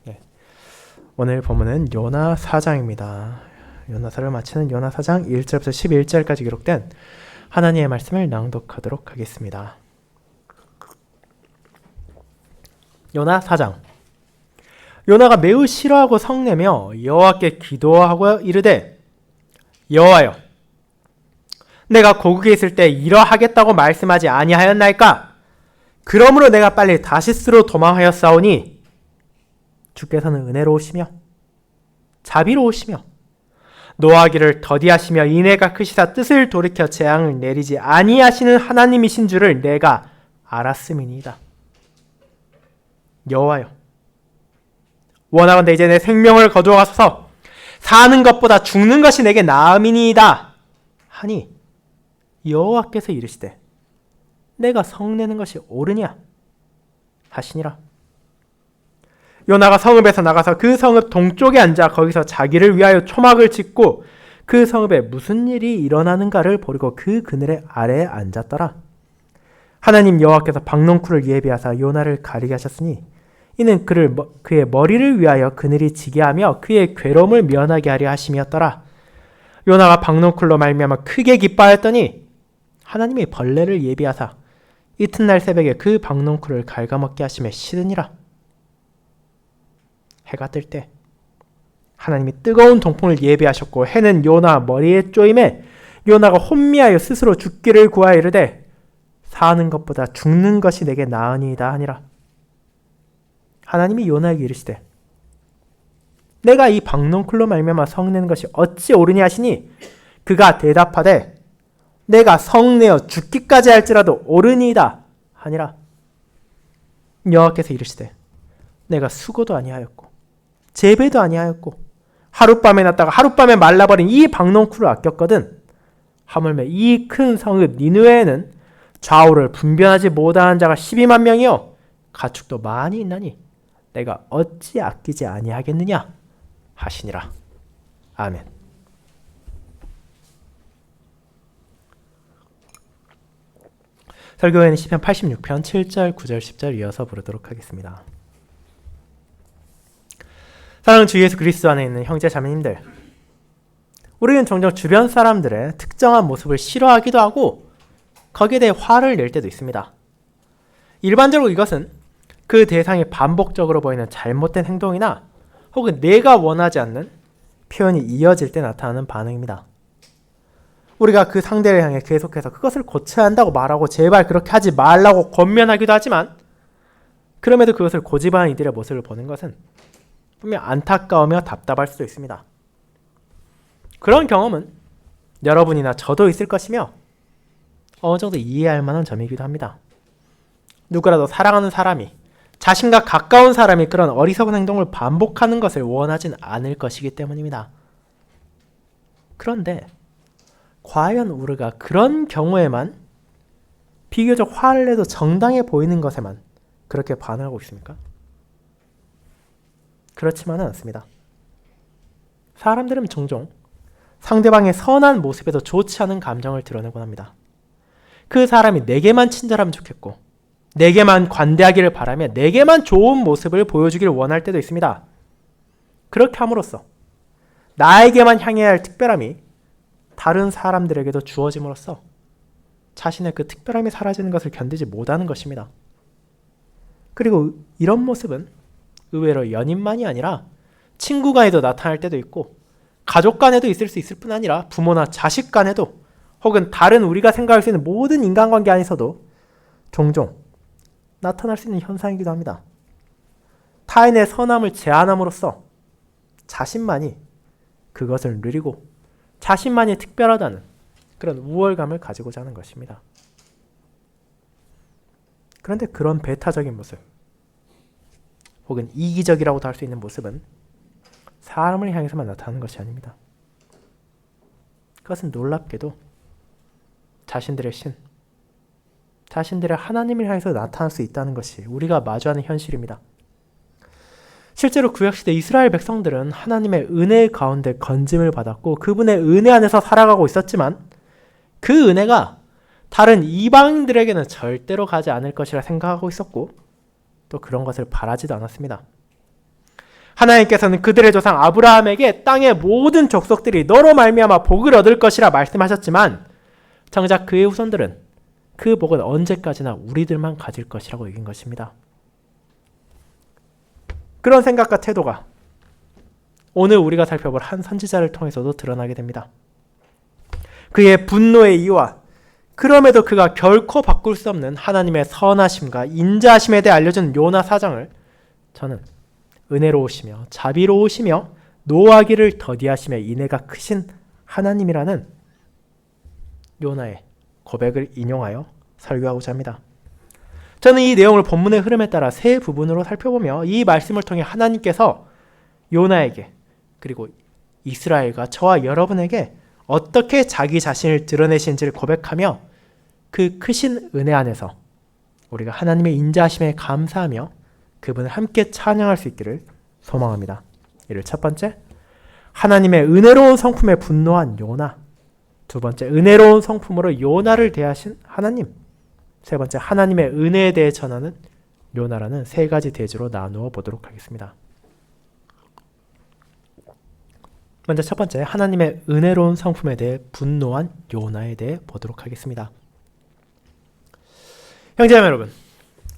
네. 오늘 본문은 요나 4장입니다. 요나서를 마치는 요나 4장 1절부터 11절까지 기록된 하나님의 말씀을 낭독하도록 하겠습니다. 요나 4장. 요나가 매우 싫어하고 성내며 여호와께 기도하고 이르되, 여호와여, 내가 고국에 있을 때 이러하겠다고 말씀하지 아니하였나이까? 그러므로 내가 빨리 다시스로 도망하였사오니 주께서는 은혜로우시며 자비로우시며 노하기를 더디하시며 인애가 크시사 뜻을 돌이켜 재앙을 내리지 아니하시는 하나님이신 줄을 내가 알았음이니이다. 여호와여, 원하건대 이제 내 생명을 거두어가소서. 사는 것보다 죽는 것이 내게 나음이니이다 하니 여호와께서 이르시되, 내가 성내는 것이 옳으냐 하시니라. 요나가 성읍에서 나가서 그 성읍 동쪽에 앉아 거기서 자기를 위하여 초막을 짓고 그 성읍에 무슨 일이 일어나는가를 보려고 그 그늘 아래에 앉았더라. 하나님 여호와께서 박농쿨을 예비하사 요나를 가리게 하셨으니 이는 그의 머리를 위하여 그늘이 지게 하며 그의 괴로움을 면하게 하려 하심이었더라. 요나가 박농쿨로 말미암아 크게 기뻐하였더니 하나님이 벌레를 예비하사 이튿날 새벽에 그 박농쿨을 갉아먹게 하심에 싫으니라. 해가 뜰 때 하나님이 뜨거운 동풍을 예비하셨고 해는 요나 머리에 쪼임에 요나가 혼미하여 스스로 죽기를 구하여 이르되, 사는 것보다 죽는 것이 내게 나으니이다 하니라. 하나님이 요나에게 이르시되, 내가 이 박농쿨로 말미암아 성내는 것이 어찌 옳으냐 하시니 그가 대답하되, 내가 성내어 죽기까지 할지라도 옳으니이다 하니라. 여호와께서 이르시되, 내가 수고도 아니하였고 재배도 아니하였고 하룻밤에 났다가 하룻밤에 말라버린 이 박농쿨을 아꼈거든 하물며 이 큰 성읍 니느웨에는 좌우를 분변하지 못하는 자가 12만 명이요 가축도 많이 있나니 내가 어찌 아끼지 아니하겠느냐 하시니라. 아멘. 설교에는 시편 86편 7절, 9절, 10절 이어서 부르도록 하겠습니다. 사랑하는 주 예수 그리스도 안에 있는 형제 자매님들, 우리는 종종 주변 사람들의 특정한 모습을 싫어하기도 하고 거기에 대해 화를 낼 때도 있습니다. 일반적으로 이것은 그 대상이 반복적으로 보이는 잘못된 행동이나 혹은 내가 원하지 않는 표현이 이어질 때 나타나는 반응입니다. 우리가 그 상대를 향해 계속해서 그것을 고쳐야 한다고 말하고 제발 그렇게 하지 말라고 권면하기도 하지만 그럼에도 그것을 고집하는 이들의 모습을 보는 것은 분명 안타까우며 답답할 수도 있습니다. 그런 경험은 여러분이나 저도 있을 것이며 어느 정도 이해할 만한 점이기도 합니다. 누구라도 사랑하는 사람이, 자신과 가까운 사람이 그런 어리석은 행동을 반복하는 것을 원하진 않을 것이기 때문입니다. 그런데 과연 우리가 그런 경우에만 비교적 화를 내도 정당해 보이는 것에만 그렇게 반응하고 있습니까? 그렇지만은 않습니다. 사람들은 종종 상대방의 선한 모습에도 좋지 않은 감정을 드러내곤 합니다. 그 사람이 내게만 친절하면 좋겠고 내게만 관대하기를 바라며 내게만 좋은 모습을 보여주기를 원할 때도 있습니다. 그렇게 함으로써 나에게만 향해야 할 특별함이 다른 사람들에게도 주어짐으로써 자신의 그 특별함이 사라지는 것을 견디지 못하는 것입니다. 그리고 이런 모습은 의외로 연인만이 아니라 친구 간에도 나타날 때도 있고 가족 간에도 있을 수 있을 뿐 아니라 부모나 자식 간에도 혹은 다른 우리가 생각할 수 있는 모든 인간관계 안에서도 종종 나타날 수 있는 현상이기도 합니다. 타인의 선함을 제한함으로써 자신만이 그것을 누리고 자신만이 특별하다는 그런 우월감을 가지고자 하는 것입니다. 그런데 그런 배타적인 모습 혹은 이기적이라고도 할 수 있는 모습은 사람을 향해서만 나타나는 것이 아닙니다. 그것은 놀랍게도 자신들의 신, 자신들의 하나님을 향해서 나타날 수 있다는 것이 우리가 마주하는 현실입니다. 실제로 구약시대 이스라엘 백성들은 하나님의 은혜 가운데 건짐을 받았고 그분의 은혜 안에서 살아가고 있었지만 그 은혜가 다른 이방인들에게는 절대로 가지 않을 것이라 생각하고 있었고 또 그런 것을 바라지도 않았습니다. 하나님께서는 그들의 조상 아브라함에게 땅의 모든 족속들이 너로 말미암아 복을 얻을 것이라 말씀하셨지만 정작 그의 후손들은 그 복은 언제까지나 우리들만 가질 것이라고 여긴 것입니다. 그런 생각과 태도가 오늘 우리가 살펴볼 한 선지자를 통해서도 드러나게 됩니다. 그의 분노의 이유와 그럼에도 그가 결코 바꿀 수 없는 하나님의 선하심과 인자하심에 대해 알려준 요나 사장을 저는 은혜로우시며 자비로우시며 노하기를 더디하시며 인애가 크신 하나님이라는 요나의 고백을 인용하여 설교하고자 합니다. 저는 이 내용을 본문의 흐름에 따라 세 부분으로 살펴보며 이 말씀을 통해 하나님께서 요나에게 그리고 이스라엘과 저와 여러분에게 어떻게 자기 자신을 드러내신지를 고백하며 그 크신 은혜 안에서 우리가 하나님의 인자하심에 감사하며 그분을 함께 찬양할 수 있기를 소망합니다. 이를 첫 번째, 하나님의 은혜로운 성품에 분노한 요나. 두 번째, 은혜로운 성품으로 요나를 대하신 하나님. 세 번째, 하나님의 은혜에 대해 전하는 요나라는 세 가지 대주로 나누어 보도록 하겠습니다. 먼저 첫 번째, 하나님의 은혜로운 성품에 대해 분노한 요나에 대해 보도록 하겠습니다. 형제자매 여러분,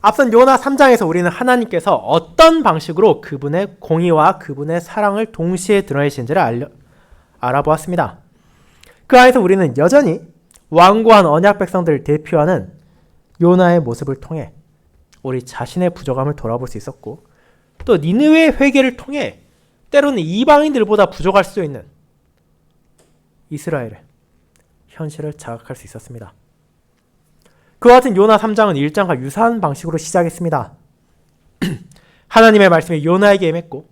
앞선 요나 3장에서 우리는 하나님께서 어떤 방식으로 그분의 공의와 그분의 사랑을 동시에 드러내신지를 알아보았습니다. 그 안에서 우리는 여전히 완고한 언약 백성들을 대표하는 요나의 모습을 통해 우리 자신의 부족함을 돌아볼 수 있었고, 또 니느웨의 회개를 통해 때로는 이방인들보다 부족할 수 있는 이스라엘의 현실을 자각할 수 있었습니다. 그와 같은 요나 3장은 1장과 유사한 방식으로 시작했습니다. 하나님의 말씀이 요나에게 임했고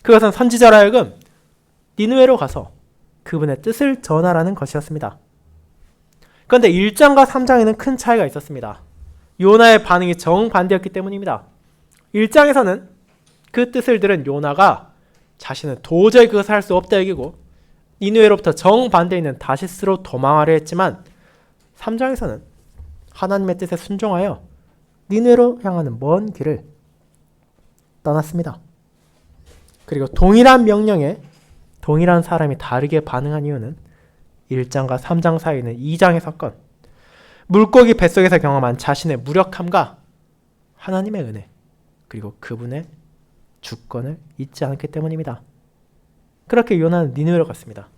그것은 선지자로 하여금 니느웨로 가서 그분의 뜻을 전하라는 것이었습니다. 그런데 1장과 3장에는 큰 차이가 있었습니다. 요나의 반응이 정반대였기 때문입니다. 1장에서는 그 뜻을 들은 요나가 자신은 도저히 그것을 할 수 없다 여기고 니느웨로부터 정반대에 있는 다시스로 도망하려 했지만 3장에서는 하나님의 뜻에 순종하여 니느웨로 향하는 먼 길을 떠났습니다. 그리고 동일한 명령에 동일한 사람이 다르게 반응한 이유는 1장과 3장 사이에 있는 2장의 사건, 물고기 뱃속에서 경험한 자신의 무력함과 하나님의 은혜, 그리고 그분의 주권을 잊지 않았기 때문입니다. 그렇게 요나는 니느웨로 갔습니다.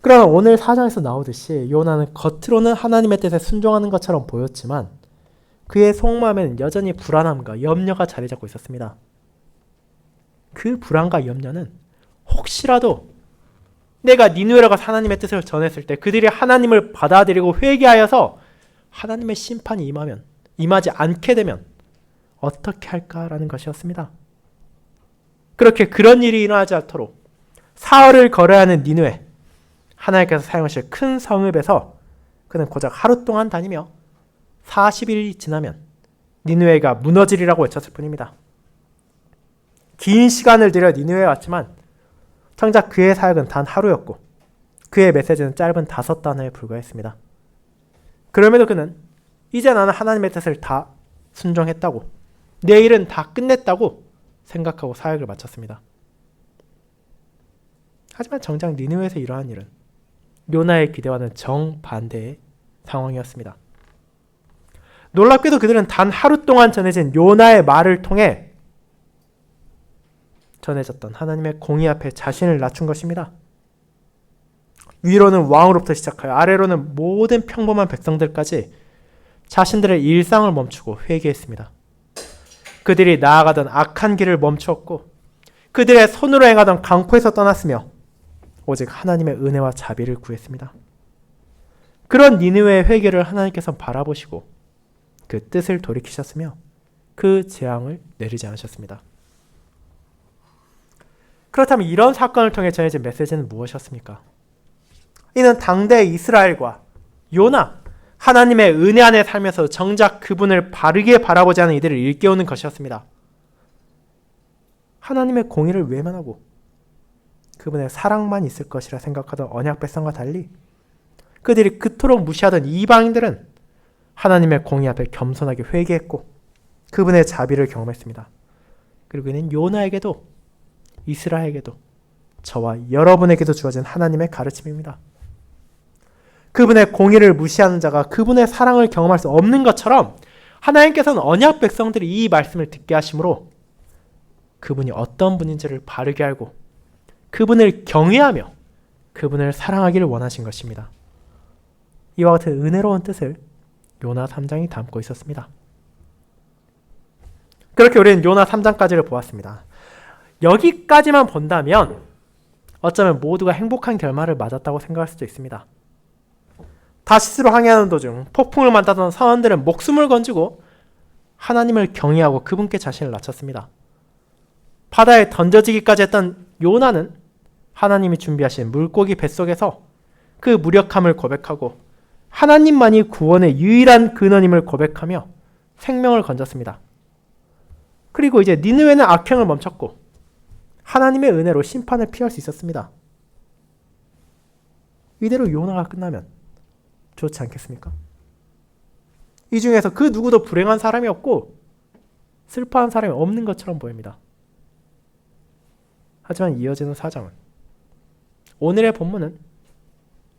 그러나 오늘 4장에서 나오듯이 요나는 겉으로는 하나님의 뜻에 순종하는 것처럼 보였지만 그의 속마음에는 여전히 불안함과 염려가 자리 잡고 있었습니다. 그 불안과 염려는 혹시라도 내가 니느웨로 가서 하나님의 뜻을 전했을 때 그들이 하나님을 받아들이고 회개하여서 하나님의 심판이 임하지 않게 되면 어떻게 할까라는 것이었습니다. 그렇게 그런 일이 일어나지 않도록 사흘을 걸어야 하는 니느웨, 하나님께서 사용하실 큰 성읍에서 그는 고작 하루 동안 다니며 40일이 지나면 니느웨가 무너지리라고 외쳤을 뿐입니다. 긴 시간을 들여 니느웨에 왔지만 정작 그의 사역은 단 하루였고 그의 메시지는 짧은 5단어에 불과했습니다. 그럼에도 그는 이제 나는 하나님의 뜻을 다 순종했다고, 내 일은 다 끝냈다고 생각하고 사역을 마쳤습니다. 하지만 정작 니느웨에서 일어난 일은 요나의 기대와는 정반대의 상황이었습니다. 놀랍게도 그들은 단 하루 동안 전해진 요나의 말을 통해 전해졌던 하나님의 공의 앞에 자신을 낮춘 것입니다. 위로는 왕으로부터 시작하여 아래로는 모든 평범한 백성들까지 자신들의 일상을 멈추고 회개했습니다. 그들이 나아가던 악한 길을 멈추었고 그들의 손으로 행하던 강포에서 떠났으며 오직 하나님의 은혜와 자비를 구했습니다. 그런 니느웨의 회개를 하나님께서 바라보시고 그 뜻을 돌이키셨으며 그 재앙을 내리지 않으셨습니다. 그렇다면 이런 사건을 통해 전해진 메시지는 무엇이었습니까? 이는 당대 이스라엘과 요나, 하나님의 은혜 안에 살면서 정작 그분을 바르게 바라보지 않은 이들을 일깨우는 것이었습니다. 하나님의 공의를 외면하고 그분의 사랑만 있을 것이라 생각하던 언약 백성과 달리 그들이 그토록 무시하던 이방인들은 하나님의 공의 앞에 겸손하게 회개했고 그분의 자비를 경험했습니다. 그리고 이는 요나에게도 이스라엘에게도 저와 여러분에게도 주어진 하나님의 가르침입니다. 그분의 공의를 무시하는 자가 그분의 사랑을 경험할 수 없는 것처럼 하나님께서는 언약 백성들이 이 말씀을 듣게 하심으로 그분이 어떤 분인지를 바르게 알고 그분을 경외하며 그분을 사랑하기를 원하신 것입니다. 이와 같은 은혜로운 뜻을 요나 3장이 담고 있었습니다. 그렇게 우리는 요나 3장까지를 보았습니다. 여기까지만 본다면 어쩌면 모두가 행복한 결말을 맞았다고 생각할 수도 있습니다. 다시스로 항해하는 도중 폭풍을 만나던 선원들은 목숨을 건지고 하나님을 경외하고 그분께 자신을 낮췄습니다. 바다에 던져지기까지 했던 요나는 하나님이 준비하신 물고기 뱃속에서 그 무력함을 고백하고 하나님만이 구원의 유일한 근원임을 고백하며 생명을 건졌습니다. 그리고 이제 니느웨는 악행을 멈췄고 하나님의 은혜로 심판을 피할 수 있었습니다. 이대로 요나가 끝나면 좋지 않겠습니까? 이 중에서 그 누구도 불행한 사람이 없고 슬퍼한 사람이 없는 것처럼 보입니다. 하지만 이어지는 4장은 오늘의 본문은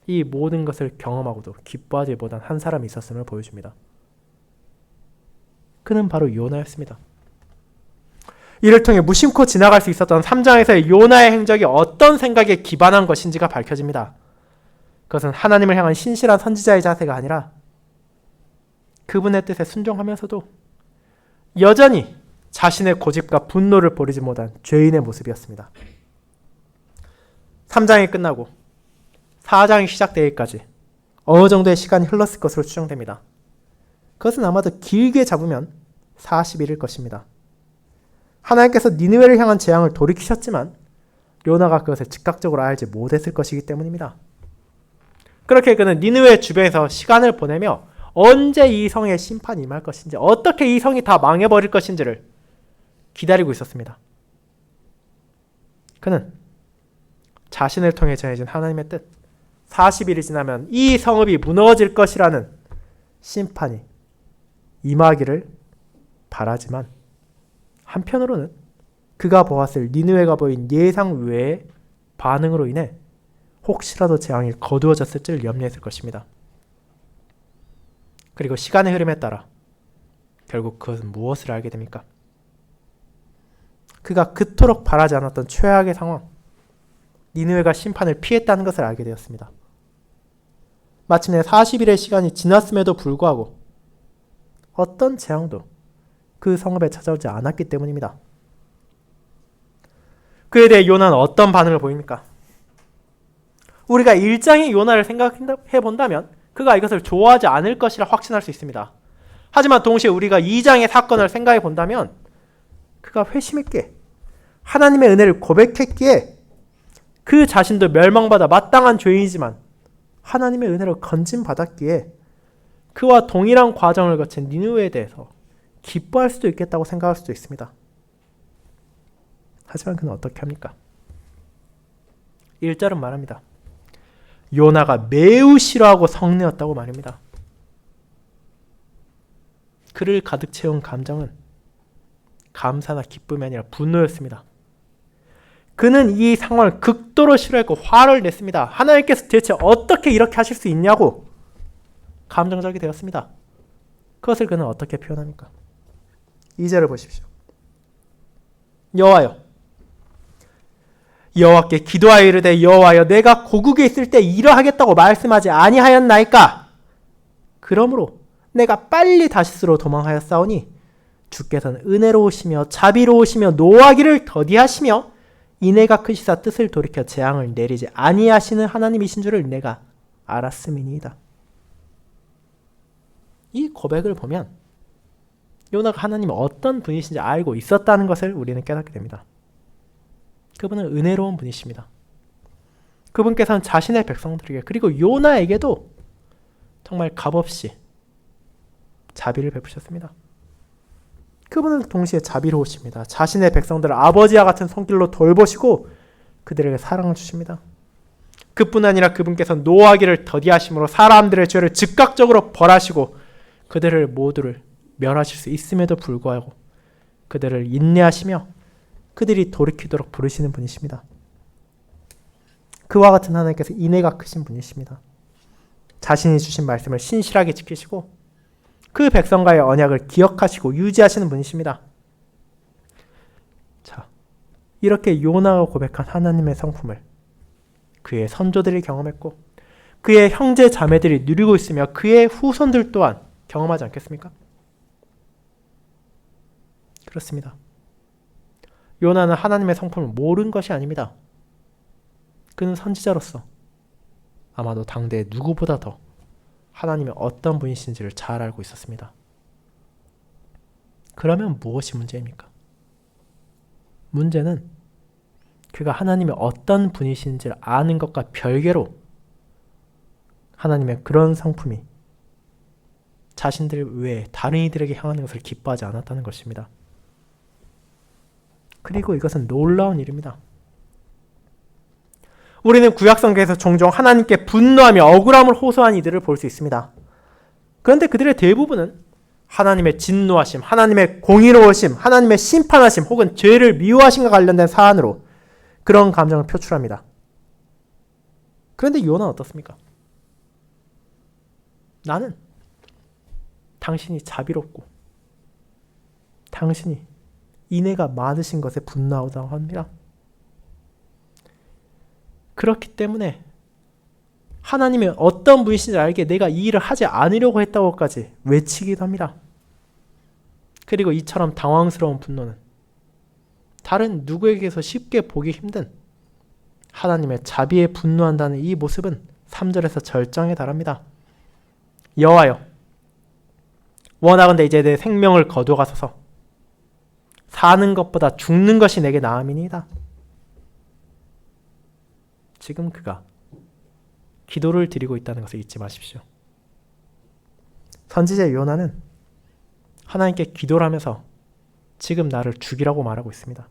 이 모든 것을 경험하고도 기뻐하지 못한 한 사람이 있었음을 보여줍니다. 그는 바로 요나였습니다. 이를 통해 무심코 지나갈 수 있었던 3장에서의 요나의 행적이 어떤 생각에 기반한 것인지가 밝혀집니다. 그것은 하나님을 향한 신실한 선지자의 자세가 아니라 그분의 뜻에 순종하면서도 여전히 자신의 고집과 분노를 버리지 못한 죄인의 모습이었습니다. 3장이 끝나고 4장이 시작되기까지 어느 정도의 시간이 흘렀을 것으로 추정됩니다. 그것은 아마도 길게 잡으면 40일일 것입니다. 하나님께서 니느웨를 향한 재앙을 돌이키셨지만 요나가 그것을 즉각적으로 알지 못했을 것이기 때문입니다. 그렇게 그는 니느웨 주변에서 시간을 보내며 언제 이 성의 심판이 임할 것인지, 어떻게 이 성이 다 망해버릴 것인지를 기다리고 있었습니다. 그는 자신을 통해 전해진 하나님의 뜻, 40일이 지나면 이 성읍이 무너질 것이라는 심판이 임하기를 바라지만 한편으로는 그가 보았을 니느웨가 보인 예상 외의 반응으로 인해 혹시라도 재앙이 거두어졌을지를 염려했을 것입니다. 그리고 시간의 흐름에 따라 결국 그것은 무엇을 알게 됩니까? 그가 그토록 바라지 않았던 최악의 상황, 니느웨가 심판을 피했다는 것을 알게 되었습니다. 마침내 40일의 시간이 지났음에도 불구하고 어떤 재앙도 그 성읍에 찾아오지 않았기 때문입니다. 그에 대해 요나는 어떤 반응을 보입니까? 우리가 1장의 요나를 생각해 본다면 그가 이것을 좋아하지 않을 것이라 확신할 수 있습니다. 하지만 동시에 우리가 2장의 사건을 생각해 본다면 그가 회심했기에 하나님의 은혜를 고백했기에 그 자신도 멸망받아 마땅한 죄인이지만 하나님의 은혜로 건짐받았기에 그와 동일한 과정을 거친 니느웨에 대해서 기뻐할 수도 있겠다고 생각할 수도 있습니다. 하지만 그는 어떻게 합니까? 1절은 말합니다. 요나가 매우 싫어하고 성내었다고 말입니다. 그를 가득 채운 감정은 감사나 기쁨이 아니라 분노였습니다. 그는 이 상황을 극도로 싫어했고 화를 냈습니다. 하나님께서 대체 어떻게 이렇게 하실 수 있냐고 감정적이 되었습니다. 그것을 그는 어떻게 표현합니까? 2절을 보십시오. 여호와여, 여호와께 기도하여 이르되 여호와여 내가 고국에 있을 때 이러하겠다고 말씀하지 아니하였나이까? 그러므로 내가 빨리 다시스로 도망하였사오니 주께서는 은혜로우시며 자비로우시며 노하기를 더디하시며 이내가 크시사 뜻을 돌이켜 재앙을 내리지 아니하시는 하나님이신 줄을 내가 알았음이니이다. 이 고백을 보면 요나가 하나님이 어떤 분이신지 알고 있었다는 것을 우리는 깨닫게 됩니다. 그분은 은혜로운 분이십니다. 그분께서는 자신의 백성들에게 그리고 요나에게도 정말 값없이 자비를 베푸셨습니다. 그분은 동시에 자비로우십니다. 자신의 백성들을 아버지와 같은 손길로 돌보시고 그들에게 사랑을 주십니다. 그뿐 아니라 그분께서는 노하기를 더디하심으로 사람들의 죄를 즉각적으로 벌하시고 그들을 모두를 멸하실 수 있음에도 불구하고 그들을 인내하시며 그들이 돌이키도록 부르시는 분이십니다. 그와 같은 하나님께서 인애가 크신 분이십니다. 자신이 주신 말씀을 신실하게 지키시고 그 백성과의 언약을 기억하시고 유지하시는 분이십니다. 자, 이렇게 요나가 고백한 하나님의 성품을 그의 선조들이 경험했고 그의 형제 자매들이 누리고 있으며 그의 후손들 또한 경험하지 않겠습니까? 그렇습니다. 요나는 하나님의 성품을 모른 것이 아닙니다. 그는 선지자로서 아마도 당대의 누구보다 더 하나님의 어떤 분이신지를 잘 알고 있었습니다. 그러면 무엇이 문제입니까? 문제는 그가 하나님의 어떤 분이신지를 아는 것과 별개로 하나님의 그런 성품이 자신들 외에 다른 이들에게 향하는 것을 기뻐하지 않았다는 것입니다. 그리고 이것은 놀라운 일입니다. 우리는 구약성경에서 종종 하나님께 분노하며 억울함을 호소한 이들을 볼 수 있습니다. 그런데 그들의 대부분은 하나님의 진노하심, 하나님의 공의로우심, 하나님의 심판하심 혹은 죄를 미워하심과 관련된 사안으로 그런 감정을 표출합니다. 그런데 요나는 어떻습니까? 나는 당신이 자비롭고 당신이 인애가 많으신 것에 분노하다고 합니다. 그렇기 때문에 하나님의 어떤 분이신지 알게 내가 이 일을 하지 않으려고 했다고까지 외치기도 합니다. 그리고 이처럼 당황스러운 분노는 다른 누구에게서 쉽게 보기 힘든 하나님의 자비에 분노한다는 이 모습은 3절에서 절정에 달합니다. 여호와여, 원하건대 이제 내 생명을 거두어가소서. 사는 것보다 죽는 것이 내게 나음이니이다. 지금 그가 기도를 드리고 있다는 것을 잊지 마십시오. 선지자 요나는 하나님께 기도를 하면서 지금 나를 죽이라고 말하고 있습니다.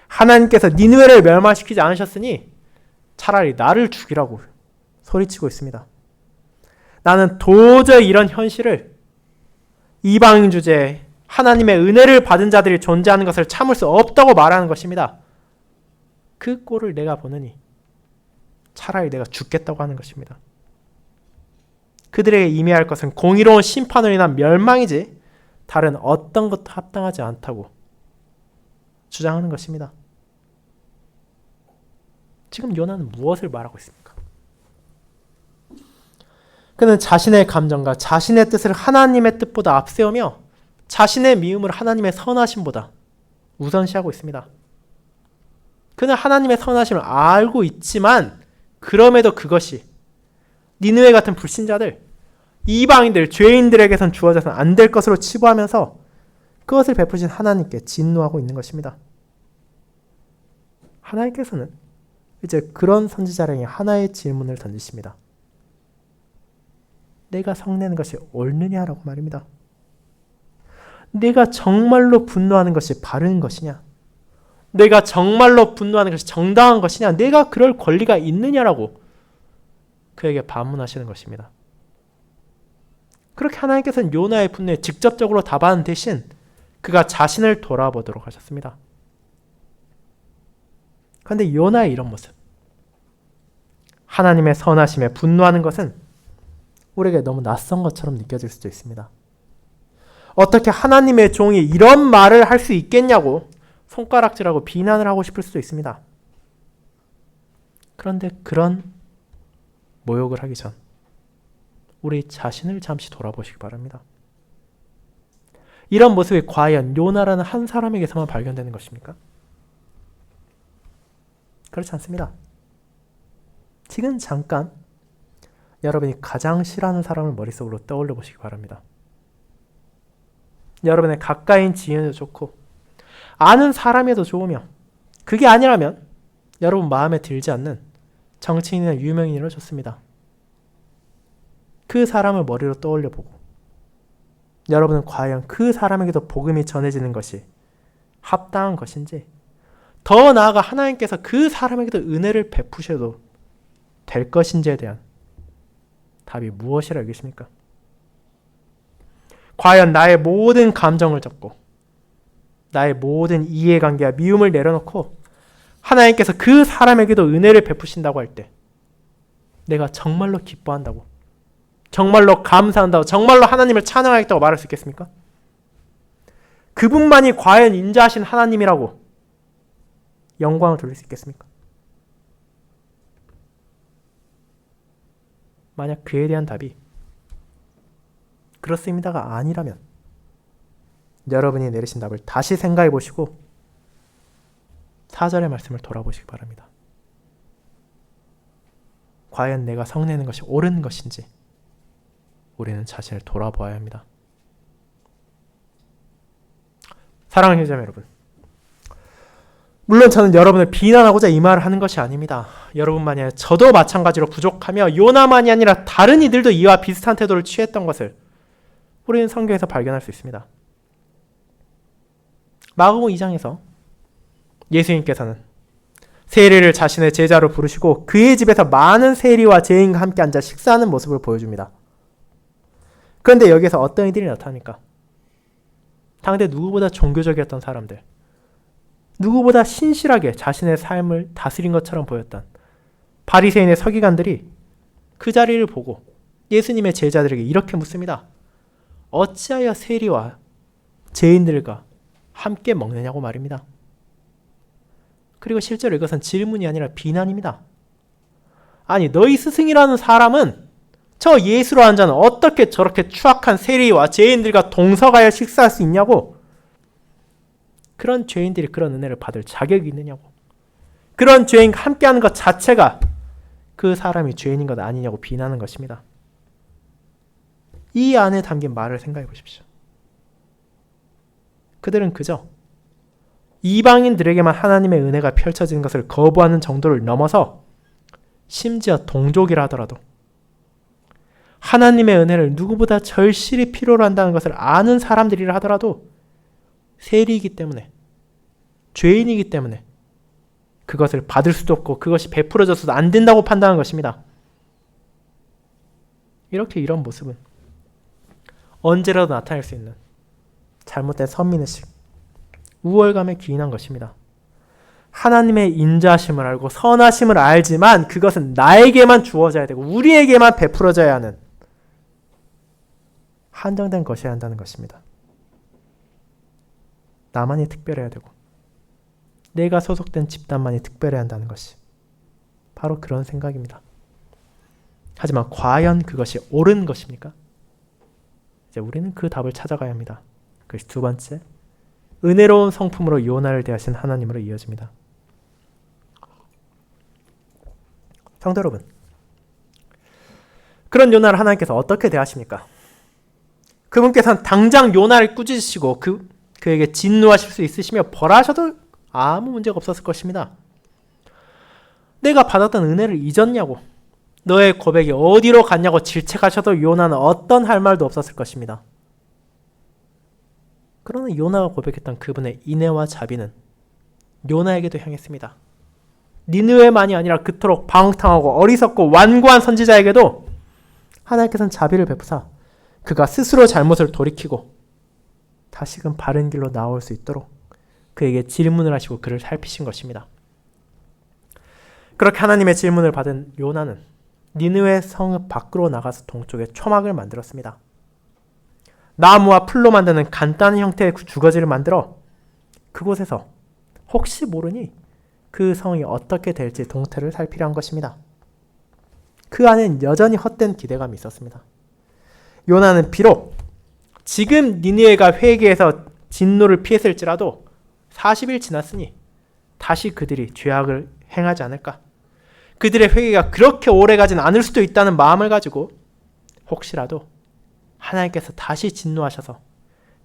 하나님께서 니느웨를 멸망시키지 않으셨으니 차라리 나를 죽이라고 소리치고 있습니다. 나는 도저히 이런 현실을 이방인 주제에 하나님의 은혜를 받은 자들이 존재하는 것을 참을 수 없다고 말하는 것입니다. 그 꼴을 내가 보느니 차라리 내가 죽겠다고 하는 것입니다. 그들에게 임해할 것은 공의로운 심판으로 인한 멸망이지 다른 어떤 것도 합당하지 않다고 주장하는 것입니다. 지금 요나는 무엇을 말하고 있습니까? 그는 자신의 감정과 자신의 뜻을 하나님의 뜻보다 앞세우며 자신의 미움을 하나님의 선하심보다 우선시하고 있습니다. 그는 하나님의 선하심을 알고 있지만 그럼에도 그것이 니느웨 같은 불신자들, 이방인들, 죄인들에게선 주어져서는 안 될 것으로 치부하면서 그것을 베푸신 하나님께 진노하고 있는 것입니다. 하나님께서는 이제 그런 선지자에게 하나의 질문을 던지십니다. 내가 성내는 것이 옳느냐라고 말입니다. 내가 정말로 분노하는 것이 바른 것이냐? 내가 정말로 분노하는 것이 정당한 것이냐? 내가 그럴 권리가 있느냐라고 그에게 반문하시는 것입니다. 그렇게 하나님께서는 요나의 분노에 직접적으로 답하는 대신 그가 자신을 돌아보도록 하셨습니다. 그런데 요나의 이런 모습, 하나님의 선하심에 분노하는 것은 우리에게 너무 낯선 것처럼 느껴질 수도 있습니다. 어떻게 하나님의 종이 이런 말을 할 수 있겠냐고 손가락질하고 비난을 하고 싶을 수도 있습니다. 그런데 그런 모욕을 하기 전 우리 자신을 잠시 돌아보시기 바랍니다. 이런 모습이 과연 요나라는 한 사람에게서만 발견되는 것입니까? 그렇지 않습니다. 지금 잠깐 여러분이 가장 싫어하는 사람을 머릿속으로 떠올려 보시기 바랍니다. 여러분의 가까이인 지인도 좋고 아는 사람에도 좋으며 그게 아니라면 여러분 마음에 들지 않는 정치인이나 유명인으로 좋습니다. 그 사람을 머리로 떠올려 보고 여러분은 과연 그 사람에게도 복음이 전해지는 것이 합당한 것인지, 더 나아가 하나님께서 그 사람에게도 은혜를 베푸셔도 될 것인지에 대한 답이 무엇이라 여기십니까? 과연 나의 모든 감정을 접고 나의 모든 이해관계와 미움을 내려놓고 하나님께서 그 사람에게도 은혜를 베푸신다고 할 때 내가 정말로 기뻐한다고, 정말로 감사한다고, 정말로 하나님을 찬양하겠다고 말할 수 있겠습니까? 그분만이 과연 인자하신 하나님이라고 영광을 돌릴 수 있겠습니까? 만약 그에 대한 답이 그렇습니다가 아니라면 여러분이 내리신 답을 다시 생각해 보시고 4절의 말씀을 돌아보시기 바랍니다. 과연 내가 성내는 것이 옳은 것인지 우리는 자신을 돌아보아야 합니다. 사랑하는 형제자매 여러분, 물론 저는 여러분을 비난하고자 이 말을 하는 것이 아닙니다. 여러분만이 아니라 저도 마찬가지로 부족하며 요나만이 아니라 다른 이들도 이와 비슷한 태도를 취했던 것을 우리는 성경에서 발견할 수 있습니다. 마가복음 2장에서 예수님께서는 세리를 자신의 제자로 부르시고 그의 집에서 많은 세리와 죄인과 함께 앉아 식사하는 모습을 보여줍니다. 그런데 여기서 어떤 이들이 나타납니까? 당대 누구보다 종교적이었던 사람들, 누구보다 신실하게 자신의 삶을 다스린 것처럼 보였던 바리새인의 서기관들이 그 자리를 보고 예수님의 제자들에게 이렇게 묻습니다. 어찌하여 세리와 죄인들과 함께 먹느냐고 말입니다. 그리고 실제로 이것은 질문이 아니라 비난입니다. 아니, 너희 스승이라는 사람은 저 예수로 한 자는 어떻게 저렇게 추악한 세리와 죄인들과 동석하여 식사할 수 있냐고, 그런 죄인들이 그런 은혜를 받을 자격이 있느냐고, 그런 죄인과 함께하는 것 자체가 그 사람이 죄인인 것 아니냐고 비난하는 것입니다. 이 안에 담긴 말을 생각해 보십시오. 그들은 그저 이방인들에게만 하나님의 은혜가 펼쳐지는 것을 거부하는 정도를 넘어서 심지어 동족이라 하더라도 하나님의 은혜를 누구보다 절실히 필요로 한다는 것을 아는 사람들이라 하더라도 세리이기 때문에, 죄인이기 때문에 그것을 받을 수도 없고 그것이 베풀어져서도 안 된다고 판단한 것입니다. 이렇게 이런 모습은 언제라도 나타날 수 있는 잘못된 선민의식, 우월감에 기인한 것입니다. 하나님의 인자심을 알고 선하심을 알지만 그것은 나에게만 주어져야 되고 우리에게만 베풀어져야 하는 한정된 것이어야 한다는 것입니다. 나만이 특별해야 되고 내가 소속된 집단만이 특별해야 한다는 것이 바로 그런 생각입니다. 하지만 과연 그것이 옳은 것입니까? 이제 우리는 그 답을 찾아가야 합니다. 그것이 두 번째, 은혜로운 성품으로 요나를 대하신 하나님으로 이어집니다. 성도 여러분, 그런 요나를 하나님께서 어떻게 대하십니까? 그분께서는 당장 요나를 꾸짖으시고 그에게 진노하실 수 있으시며 벌하셔도 아무 문제가 없었을 것입니다. 내가 받았던 은혜를 잊었냐고, 너의 고백이 어디로 갔냐고 질책하셔도 요나는 어떤 할 말도 없었을 것입니다. 그러나 요나가 고백했던 그분의 인애와 자비는 요나에게도 향했습니다. 니느웨만이 아니라 그토록 방탕하고 어리석고 완고한 선지자에게도 하나님께서는 자비를 베푸사 그가 스스로 잘못을 돌이키고 다시금 바른 길로 나올 수 있도록 그에게 질문을 하시고 그를 살피신 것입니다. 그렇게 하나님의 질문을 받은 요나는 니느웨 성 밖으로 나가서 동쪽에 초막을 만들었습니다. 나무와 풀로 만드는 간단한 형태의 주거지를 만들어 그곳에서 혹시 모르니 그 성이 어떻게 될지 동태를 살피려 한 것입니다. 그 안엔 여전히 헛된 기대감이 있었습니다. 요나는 비록 지금 니느웨가 회개해서 진노를 피했을지라도 40일 지났으니 다시 그들이 죄악을 행하지 않을까, 그들의 회개가 그렇게 오래가진 않을 수도 있다는 마음을 가지고 혹시라도 하나님께서 다시 진노하셔서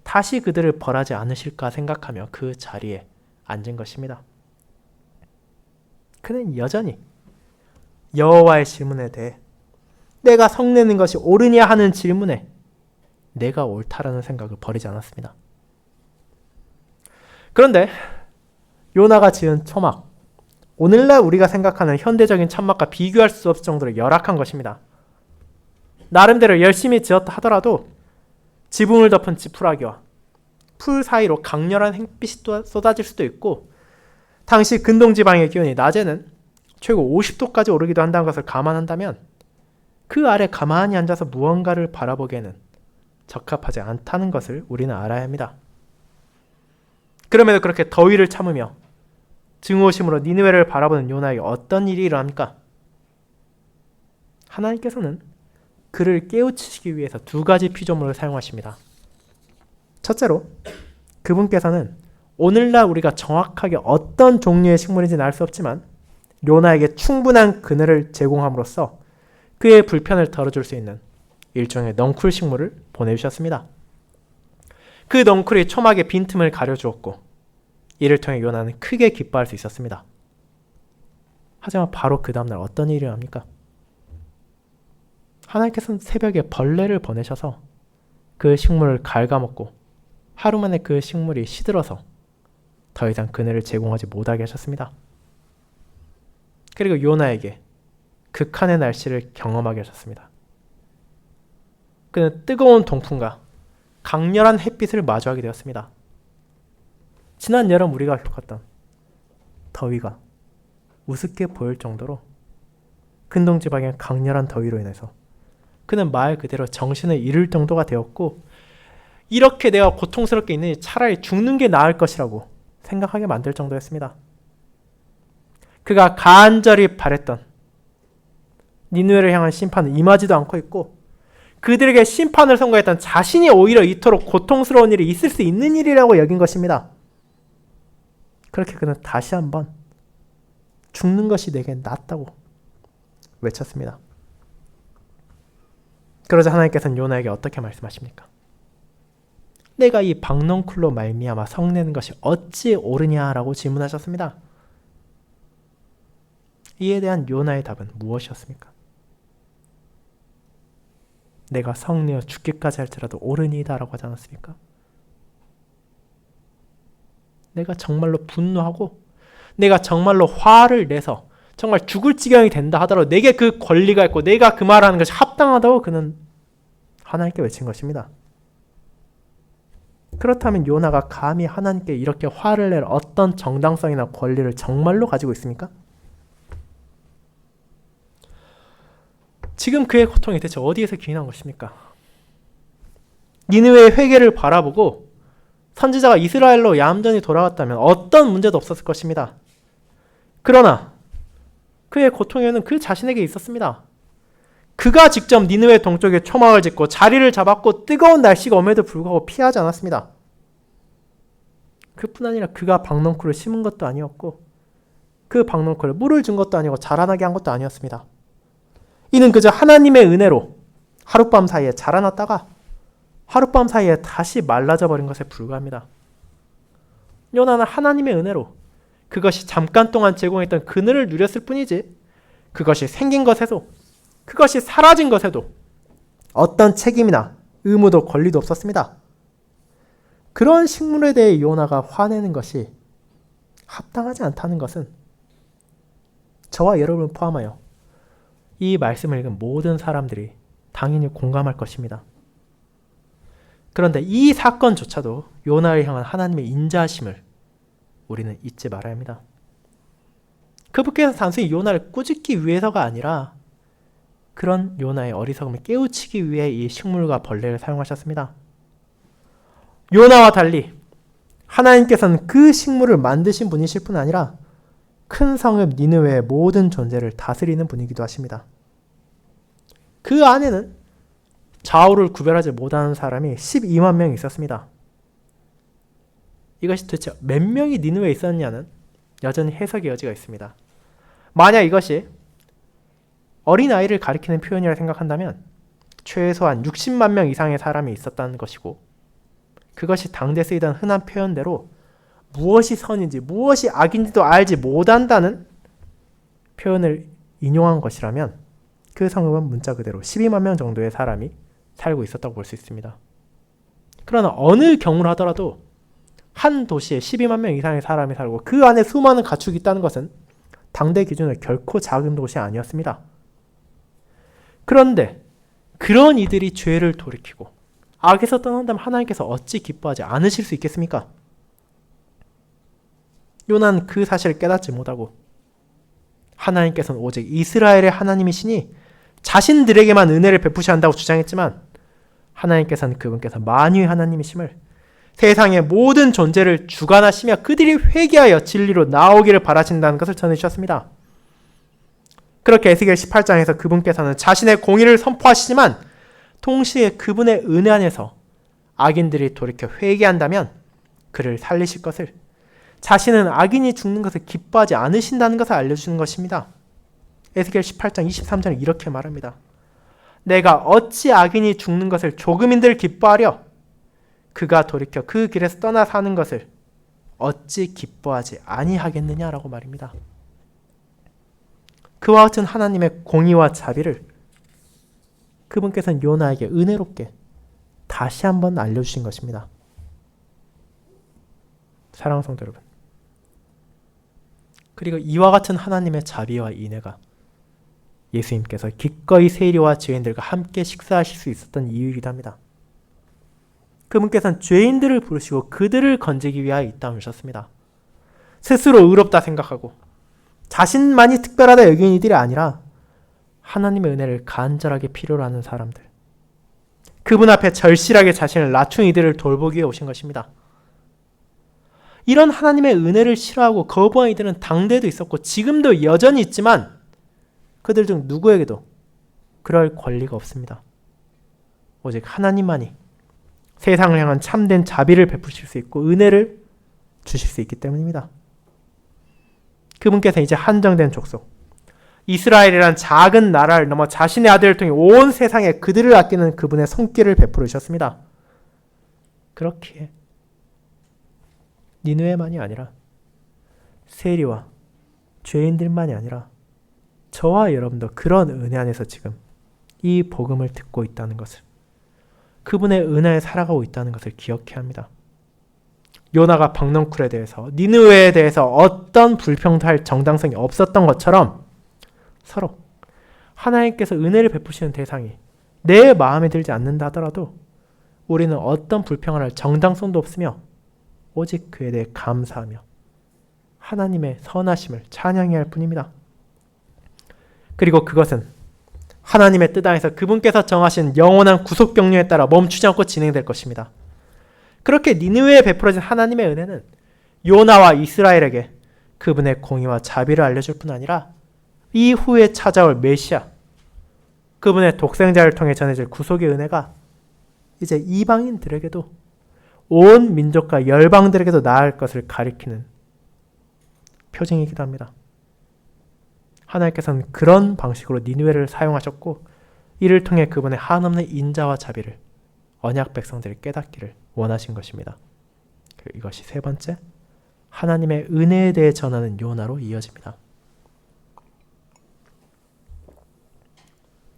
다시 그들을 벌하지 않으실까 생각하며 그 자리에 앉은 것입니다. 그는 여전히 여호와의 질문에 대해, 내가 성내는 것이 옳으냐 하는 질문에 내가 옳다라는 생각을 버리지 않았습니다. 그런데 요나가 지은 초막, 오늘날 우리가 생각하는 현대적인 천막과 비교할 수 없을 정도로 열악한 것입니다. 나름대로 열심히 지었다 하더라도 지붕을 덮은 지푸라기와 풀 사이로 강렬한 햇빛이 쏟아질 수도 있고, 당시 근동지방의 기온이 낮에는 최고 50도까지 오르기도 한다는 것을 감안한다면 그 아래 가만히 앉아서 무언가를 바라보기에는 적합하지 않다는 것을 우리는 알아야 합니다. 그럼에도 그렇게 더위를 참으며 증오심으로 니느웨를 바라보는 요나에게 어떤 일이 일어납니까? 하나님께서는 그를 깨우치시기 위해서 두 가지 피조물을 사용하십니다. 첫째로, 그분께서는 오늘날 우리가 정확하게 어떤 종류의 식물인지는 알 수 없지만 요나에게 충분한 그늘을 제공함으로써 그의 불편을 덜어줄 수 있는 일종의 넝쿨 식물을 보내주셨습니다. 그 넝쿨이 초막의 빈틈을 가려주었고 이를 통해 요나는 크게 기뻐할 수 있었습니다. 하지만 바로 그 다음날 어떤 일이 일어납니까? 하나님께서는 새벽에 벌레를 보내셔서 그 식물을 갉아먹고 하루 만에 그 식물이 시들어서 더 이상 그늘을 제공하지 못하게 하셨습니다. 그리고 요나에게 극한의 날씨를 경험하게 하셨습니다. 그는 뜨거운 동풍과 강렬한 햇빛을 마주하게 되었습니다. 지난 여름 우리가 겪었던 더위가 우습게 보일 정도로 근동지방의 강렬한 더위로 인해서 그는 말 그대로 정신을 잃을 정도가 되었고, 이렇게 내가 고통스럽게 있느니 차라리 죽는 게 나을 것이라고 생각하게 만들 정도였습니다. 그가 간절히 바랬던 니느웨를 향한 심판은 임하지도 않고 있고, 그들에게 심판을 선고했던 자신이 오히려 이토록 고통스러운 일이 있을 수 있는 일이라고 여긴 것입니다. 그렇게 그는 다시 한번 죽는 것이 내게 낫다고 외쳤습니다. 그러자 하나님께서는 요나에게 어떻게 말씀하십니까? 내가 이 박넝쿨로 말미암아 성내는 것이 어찌 옳으냐라고 질문하셨습니다. 이에 대한 요나의 답은 무엇이었습니까? 내가 성내어 죽기까지 할지라도 옳으니이다 라고 하지 않았습니까? 내가 정말로 분노하고 내가 정말로 화를 내서 정말 죽을 지경이 된다 하더라도 내게 그 권리가 있고 내가 그 말하는 것이 합당하다고 그는 하나님께 외친 것입니다. 그렇다면 요나가 감히 하나님께 이렇게 화를 낼 어떤 정당성이나 권리를 정말로 가지고 있습니까? 지금 그의 고통이 대체 어디에서 기인한 것입니까? 니느웨의 회개를 바라보고 선지자가 이스라엘로 얌전히 돌아왔다면 어떤 문제도 없었을 것입니다. 그러나 그의 고통에는 그 자신에게 있었습니다. 그가 직접 니느웨 동쪽에 초막을 짓고 자리를 잡았고 뜨거운 날씨가 옴에도 불구하고 피하지 않았습니다. 그뿐 아니라 그가 박넝쿨을 심은 것도 아니었고 그 박넝쿨에 물을 준 것도 아니고 자라나게 한 것도 아니었습니다. 이는 그저 하나님의 은혜로 하룻밤 사이에 자라났다가 하룻밤 사이에 다시 말라져 버린 것에 불과합니다. 요나는 하나님의 은혜로 그것이 잠깐 동안 제공했던 그늘을 누렸을 뿐이지 그것이 생긴 것에도 그것이 사라진 것에도 어떤 책임이나 의무도 권리도 없었습니다. 그런 식물에 대해 요나가 화내는 것이 합당하지 않다는 것은 저와 여러분을 포함하여 이 말씀을 읽은 모든 사람들이 당연히 공감할 것입니다. 그런데 이 사건조차도 요나를 향한 하나님의 인자하심을 우리는 잊지 말아야 합니다. 그분께서 단순히 요나를 꾸짖기 위해서가 아니라 그런 요나의 어리석음을 깨우치기 위해 이 식물과 벌레를 사용하셨습니다. 요나와 달리 하나님께서는 그 식물을 만드신 분이실 뿐 아니라 큰 성읍 니느웨의 모든 존재를 다스리는 분이기도 하십니다. 그 안에는 좌우를 구별하지 못하는 사람이 12만 명이 있었습니다. 이것이 도대체 몇 명이 니느웨에 있었느냐는 여전히 해석의 여지가 있습니다. 만약 이것이 어린아이를 가리키는 표현이라 생각한다면 최소한 60만 명 이상의 사람이 있었다는 것이고 그것이 당대 쓰이던 흔한 표현대로 무엇이 선인지 무엇이 악인지도 알지 못한다는 표현을 인용한 것이라면 그 성읍은 문자 그대로 12만 명 정도의 사람이 살고 있었다고 볼 수 있습니다. 그러나 어느 경우를 하더라도 한 도시에 12만 명 이상의 사람이 살고 그 안에 수많은 가축이 있다는 것은 당대 기준으로 결코 작은 도시 아니었습니다. 그런데 그런 이들이 죄를 돌이키고 악에서 떠난다면 하나님께서 어찌 기뻐하지 않으실 수 있겠습니까? 요나는 그 사실을 깨닫지 못하고 하나님께서는 오직 이스라엘의 하나님이시니 자신들에게만 은혜를 베푸셔야 한다고 주장했지만 하나님께서는 그분께서 만유의 하나님이심을 세상의 모든 존재를 주관하시며 그들이 회개하여 진리로 나오기를 바라신다는 것을 전해주셨습니다. 그렇게 에스겔 18장에서 그분께서는 자신의 공의를 선포하시지만 동시에 그분의 은혜 안에서 악인들이 돌이켜 회개한다면 그를 살리실 것을, 자신은 악인이 죽는 것을 기뻐하지 않으신다는 것을 알려주는 것입니다. 에스겔 18장 23절에 이렇게 말합니다. 내가 어찌 악인이 죽는 것을 조금인들 기뻐하려 그가 돌이켜 그 길에서 떠나 사는 것을 어찌 기뻐하지 아니하겠느냐라고 말입니다. 그와 같은 하나님의 공의와 자비를 그분께서는 요나에게 은혜롭게 다시 한번 알려주신 것입니다. 사랑하는 성도 여러분, 그리고 이와 같은 하나님의 자비와 인애가 예수님께서 기꺼이 세리와 죄인들과 함께 식사하실 수 있었던 이유이기도 합니다. 그분께서는 죄인들을 부르시고 그들을 건지기 위하여 이 땅을 오셨습니다. 스스로 의롭다 생각하고 자신만이 특별하다 여기는 이들이 아니라 하나님의 은혜를 간절하게 필요로 하는 사람들, 그분 앞에 절실하게 자신을 낮춘 이들을 돌보기 위해 오신 것입니다. 이런 하나님의 은혜를 싫어하고 거부한 이들은 당대에도 있었고 지금도 여전히 있지만 그들 중 누구에게도 그럴 권리가 없습니다. 오직 하나님만이 세상을 향한 참된 자비를 베푸실 수 있고 은혜를 주실 수 있기 때문입니다. 그분께서 이제 한정된 족속, 이스라엘이란 작은 나라를 넘어 자신의 아들을 통해 온 세상에 그들을 아끼는 그분의 손길을 베풀어 주셨습니다. 그렇기에 니느웨만이 아니라 세리와 죄인들만이 아니라 저와 여러분도 그런 은혜 안에서 지금 이 복음을 듣고 있다는 것을, 그분의 은혜에 살아가고 있다는 것을 기억해야 합니다. 요나가 박넝쿨에 대해서, 니느웨에 대해서 어떤 불평할 정당성이 없었던 것처럼 서로 하나님께서 은혜를 베푸시는 대상이 내 마음에 들지 않는다 하더라도 우리는 어떤 불평을 할 정당성도 없으며 오직 그에 대해 감사하며 하나님의 선하심을 찬양해야 할 뿐입니다. 그리고 그것은 하나님의 뜻 안에서 그분께서 정하신 영원한 구속 경륜에 따라 멈추지 않고 진행될 것입니다. 그렇게 니느웨에 베풀어진 하나님의 은혜는 요나와 이스라엘에게 그분의 공의와 자비를 알려줄 뿐 아니라 이후에 찾아올 메시아, 그분의 독생자를 통해 전해질 구속의 은혜가 이제 이방인들에게도, 온 민족과 열방들에게도 나을 것을 가리키는 표징이기도 합니다. 하나님께서는 그런 방식으로 니느웨를 사용하셨고 이를 통해 그분의 한없는 인자와 자비를 언약 백성들이 깨닫기를 원하신 것입니다. 그리고 이것이 세 번째, 하나님의 은혜에 대해 전하는 요나로 이어집니다.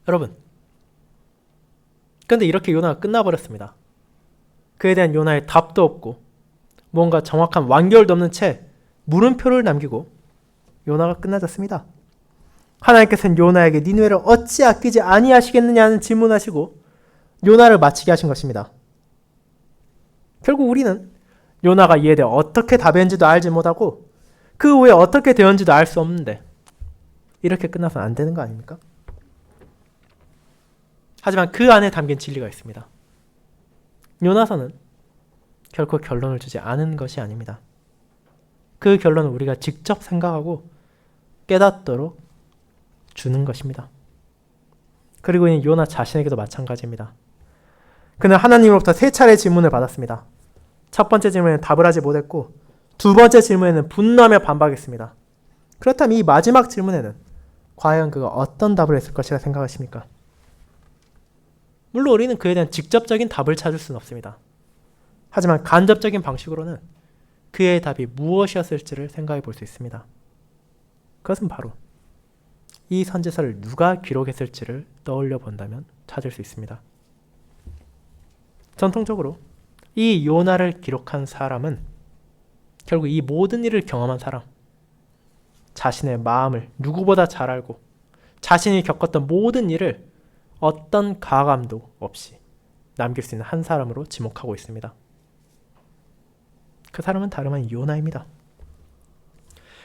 여러분, 그런데 이렇게 요나가 끝나버렸습니다. 그에 대한 요나의 답도 없고 뭔가 정확한 완결도 없는 채 물음표를 남기고 요나가 끝나졌습니다. 하나님께서는 요나에게 니느웨를 어찌 아끼지 아니하시겠느냐는 질문하시고 요나를 마치게 하신 것입니다. 결국 우리는 요나가 이에 대해 어떻게 답했는지도 알지 못하고 그 후에 어떻게 되었는지도 알 수 없는데 이렇게 끝나서는 안 되는 거 아닙니까? 하지만 그 안에 담긴 진리가 있습니다. 요나서는 결코 결론을 주지 않은 것이 아닙니다. 그 결론은 우리가 직접 생각하고 깨닫도록 주는 것입니다. 그리고 이 요나 자신에게도 마찬가지입니다. 그는 하나님으로부터 세 차례 질문을 받았습니다. 첫 번째 질문에는 답을 하지 못했고 두 번째 질문에는 분노하며 반박했습니다. 그렇다면 이 마지막 질문에는 과연 그가 어떤 답을 했을 것이라 생각하십니까? 물론 우리는 그에 대한 직접적인 답을 찾을 수는 없습니다. 하지만 간접적인 방식으로는 그의 답이 무엇이었을지를 생각해 볼 수 있습니다. 그것은 바로 이 선지서를 누가 기록했을지를 떠올려 본다면 찾을 수 있습니다. 전통적으로 이 요나를 기록한 사람은 결국 이 모든 일을 경험한 사람, 자신의 마음을 누구보다 잘 알고 자신이 겪었던 모든 일을 어떤 가감도 없이 남길 수 있는 한 사람으로 지목하고 있습니다. 그 사람은 다름 아닌 요나입니다.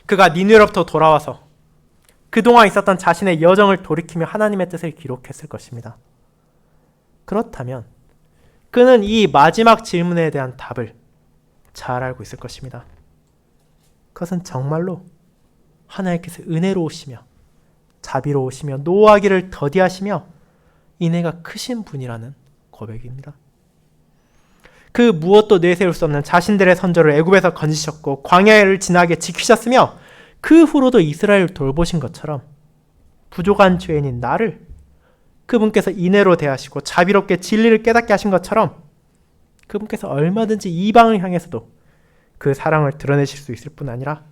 그가 니느웨로부터 돌아와서 그동안 있었던 자신의 여정을 돌이키며 하나님의 뜻을 기록했을 것입니다. 그렇다면 그는 이 마지막 질문에 대한 답을 잘 알고 있을 것입니다. 그것은 정말로 하나님께서 은혜로우시며 자비로우시며 노하기를 더디하시며 인애가 크신 분이라는 고백입니다. 그 무엇도 내세울 수 없는 자신들의 선조를 애굽에서 건지셨고 광야를 지나게 지키셨으며 그 후로도 이스라엘을 돌보신 것처럼 부족한 죄인인 나를 그분께서 인애로 대하시고 자비롭게 진리를 깨닫게 하신 것처럼 그분께서 얼마든지 이방을 향해서도 그 사랑을 드러내실 수 있을 뿐 아니라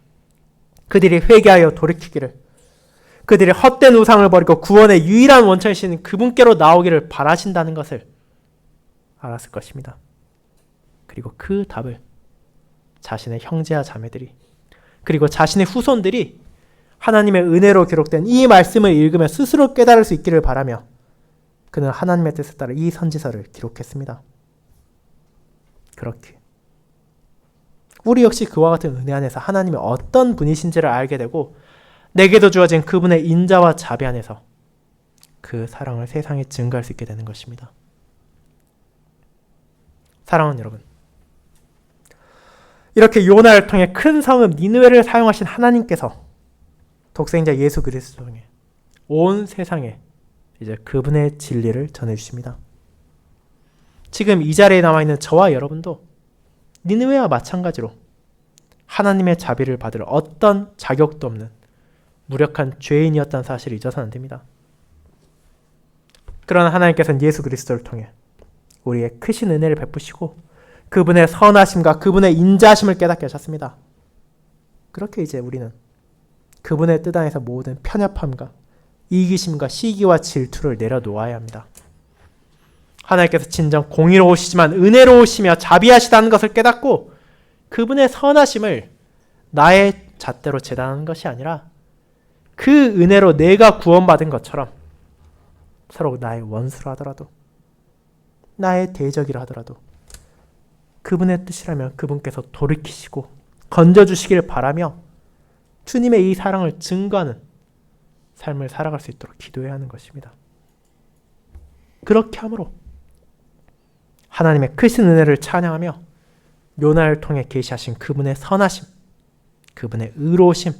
그들이 회개하여 돌이키기를, 그들이 헛된 우상을 버리고 구원의 유일한 원천이신 그분께로 나오기를 바라신다는 것을 알았을 것입니다. 그리고 그 답을 자신의 형제와 자매들이, 그리고 자신의 후손들이 하나님의 은혜로 기록된 이 말씀을 읽으며 스스로 깨달을 수 있기를 바라며 그는 하나님의 뜻에 따라 이 선지서를 기록했습니다. 그렇게 우리 역시 그와 같은 은혜 안에서 하나님이 어떤 분이신지를 알게 되고 내게도 주어진 그분의 인자와 자비 안에서 그 사랑을 세상에 증거할 수 있게 되는 것입니다. 사랑하는 여러분, 이렇게 요나를 통해 큰 성읍 니느웨를 사용하신 하나님께서 독생자 예수 그리스도를 통해 온 세상에 이제 그분의 진리를 전해주십니다. 지금 이 자리에 남아있는 저와 여러분도 니느웨와 마찬가지로 하나님의 자비를 받을 어떤 자격도 없는 무력한 죄인이었다는 사실을 잊어서는 안 됩니다. 그러나 하나님께서는 예수 그리스도를 통해 우리의 크신 은혜를 베푸시고 그분의 선하심과 그분의 인자하심을 깨닫게 하셨습니다. 그렇게 이제 우리는 그분의 뜻 안에서 모든 편협함과 이기심과 시기와 질투를 내려놓아야 합니다. 하나님께서 진정 공의로우시지만 은혜로우시며 자비하시다는 것을 깨닫고 그분의 선하심을 나의 잣대로 재단하는 것이 아니라 그 은혜로 내가 구원받은 것처럼 서로 나의 원수라 하더라도 나의 대적이라 하더라도 그분의 뜻이라면 그분께서 돌이키시고 건져주시기를 바라며 주님의 이 사랑을 증거하는 삶을 살아갈 수 있도록 기도해야 하는 것입니다. 그렇게 함으로 하나님의 크신 은혜를 찬양하며 요나를 통해 계시하신 그분의 선하심, 그분의 의로우심,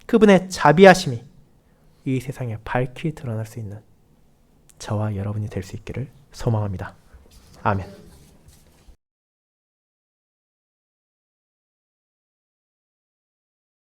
그분의 자비하심이 이 세상에 밝히 드러날 수 있는 저와 여러분이 될 수 있기를 소망합니다. 아멘.